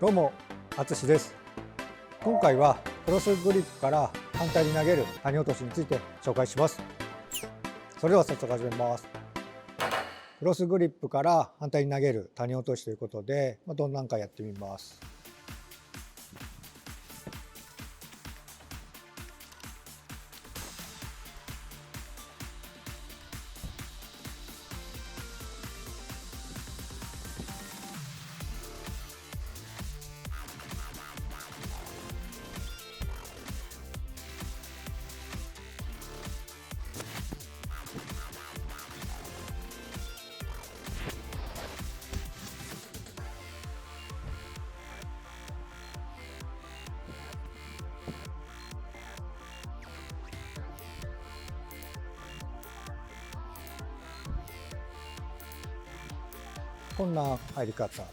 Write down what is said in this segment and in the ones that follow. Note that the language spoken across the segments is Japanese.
どうも、あつしです。今回はクロスグリップから反対に投げる谷落としについて紹介します。それでは早速始めます。クロスグリップから反対に投げる谷落としということで、どんなんかやってみます。こんな入り方。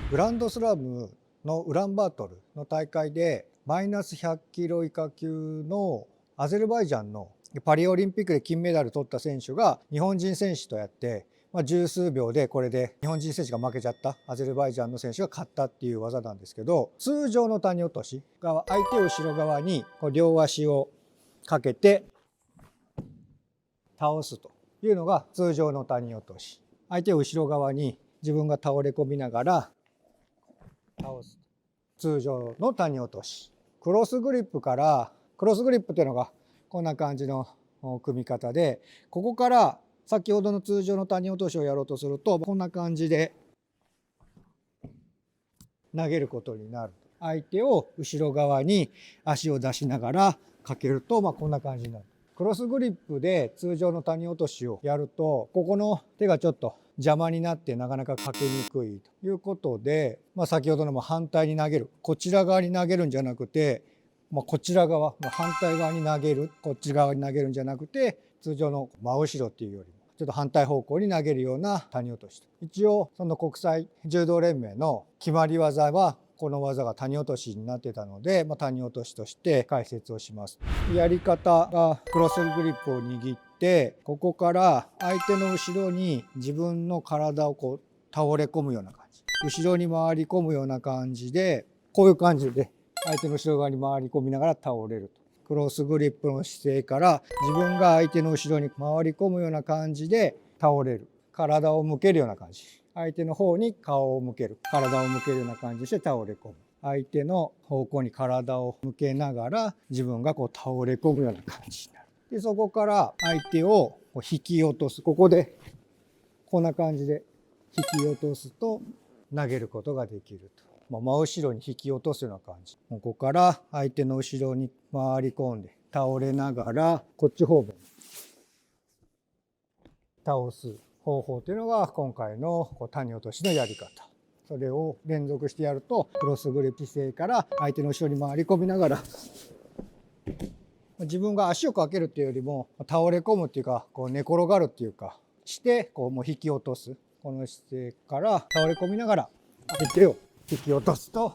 グランドスラムのウランバートルの大会でマイナス100キロ以下級のアゼルバイジャンのパリオリンピックで金メダル取った選手が日本人選手とやって、十数秒でこれで日本人選手が負けちゃった、アゼルバイジャンの選手が勝ったっていう技なんですけど、通常の谷落としが相手を後ろ側に両足をかけて倒すというのが通常の谷落とし。相手を後ろ側に自分が倒れ込みながら倒す。通常の谷落とし。クロスグリップっていうのがこんな感じの組み方で、ここから先ほどの通常の谷落としをやろうとするとこんな感じで投げることになる。相手を後ろ側に足を出しながらかけるとこんな感じになる。クロスグリップで通常の谷落としをやると、ここの手がちょっと邪魔になってなかなかかけにくいということで、先ほどのも反対に投げる、こちら側に投げるんじゃなくて、こちら側、反対側に投げる、こっち側に投げるんじゃなくて、通常の真後ろっていうよりもちょっと反対方向に投げるような谷落としと。一応その国際柔道連盟の決まり技はこの技が谷落としになってたので、谷落としとして解説をします。やり方がクロスグリップを握って、ここから相手の後ろに自分の体を倒れ込むような感じ、後ろに回り込むような感じで、こういう感じで相手の後ろ側に回り込みながら倒れると。クロスグリップの姿勢から自分が相手の後ろに回り込むような感じで倒れる。体を向けるような感じ。相手の方に顔を向ける。体を向けるような感じで倒れ込む。相手の方向に体を向けながら自分が倒れ込むような感じになる。で、そこから相手を引き落とす。ここでこんな感じで引き落とすと投げることができると。真後ろに引き落とすような感じ。ここから相手の後ろに回り込んで倒れながらこっち方面に倒す方法というのが今回の谷落としのやり方。それを連続してやると、クロスグリップ姿勢から相手の後ろに回り込みながら、自分が足をかけるっていうよりも倒れ込むっていうか、寝転がるっていうかしてもう引き落とす。この姿勢から倒れ込みながら相手を引き落とすと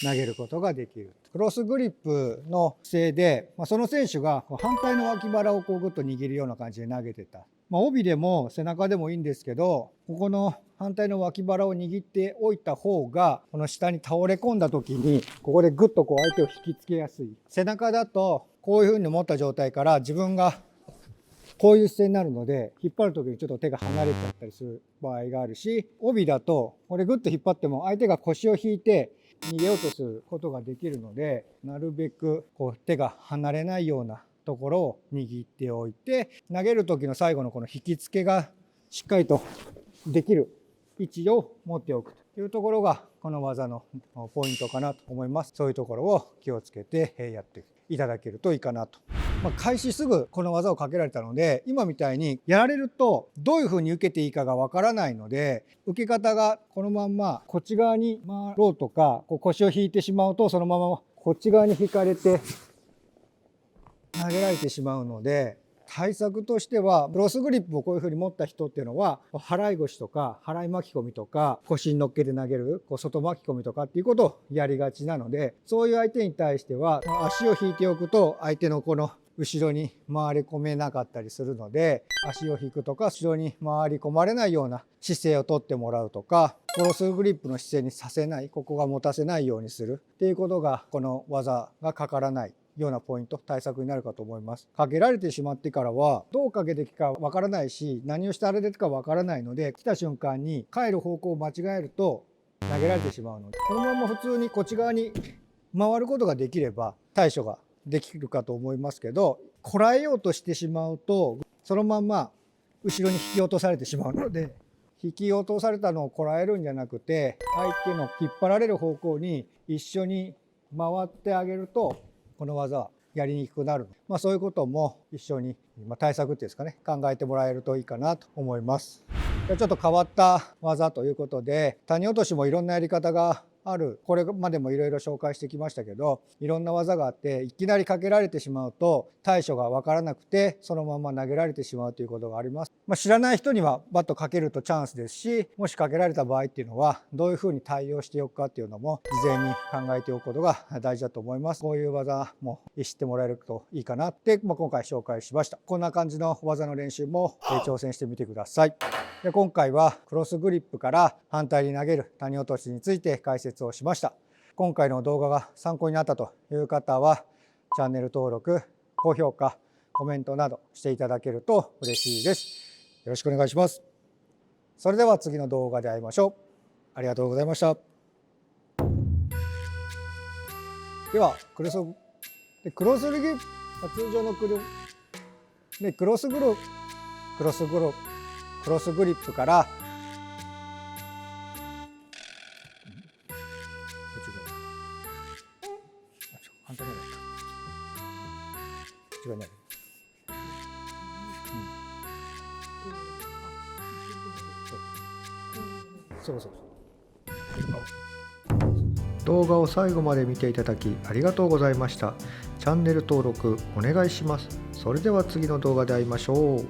投げることができる。クロスグリップの姿勢で、その選手が反対の脇腹をグッと握るような感じで投げてた。帯でも背中でもいいんですけど、ここの反対の脇腹を握っておいた方が、この下に倒れ込んだ時にここでグッと相手を引きつけやすい。背中だとこういうふうに持った状態から自分がこういう姿勢になるので、引っ張る時にちょっと手が離れちゃったりする場合があるし、帯だとこれグッと引っ張っても相手が腰を引いて逃げようとすることができるので、なるべく手が離れないようなところを握っておいて、投げる時の最後のこの引き付けがしっかりとできる位置を持っておくというところがこの技のポイントかなと思います。そういうところを気をつけてやっていただけるといいかなと。開始すぐこの技をかけられたので、今みたいにやられるとどういうふうに受けていいかがわからないので、受け方がこのまんまこっち側に回ろうとか、腰を引いてしまうとそのままこっち側に引かれて投げられてしまうので、対策としてはクロスグリップをこういうふうに持った人っていうのは、払い腰とか払い巻き込みとか腰に乗っけて投げる外巻き込みとかっていうことをやりがちなので、そういう相手に対しては足を引いておくと相手のこの後ろに回り込めなかったりするので、足を引くとか後ろに回り込まれないような姿勢をとってもらうとか、クロスグリップの姿勢にさせない、ここが持たせないようにするっていうことが、この技がかからないようなポイント、対策になるかと思います。かけられてしまってからはどうかけてきかわからないし、何をしてあれでかわからないので、来た瞬間に帰る方向を間違えると投げられてしまうので、このまま普通にこっち側に回ることができれば対処ができるかと思いますけど、こらえようとしてしまうとそのまま後ろに引き落とされてしまうので、引き落とされたのをこらえるんじゃなくて、相手の引っ張られる方向に一緒に回ってあげると、この技はやりにくくなる。そういうことも一緒に対策っていうんですかね、考えてもらえるといいかなと思います。ちょっと変わった技ということで、谷落としもいろんなやり方がある。これまでもいろいろ紹介してきましたけど、いろんな技があって、いきなりかけられてしまうと対処が分からなくてそのまま投げられてしまうということがあります。知らない人にはバットかけるとチャンスですし、もしかけられた場合っていうのはどういうふうに対応しておくかっていうのも事前に考えておくことが大事だと思います。こういう技も知ってもらえるといいかなって、今回紹介しました。こんな感じの技の練習も挑戦してみてください。で、今回はクロスグリップから反対に投げる谷落としについて解説をしました。今回の動画が参考になったという方は、チャンネル登録、高評価、コメントなどしていただけると嬉しいです。よろしくお願いします。それでは次の動画で会いましょう。ありがとうございました。ではクロスグリップ、通常のクロスグリップから反対の方だった。違うね。そう。動画を最後まで見ていただきありがとうございました。チャンネル登録お願いします。それでは次の動画で会いましょう。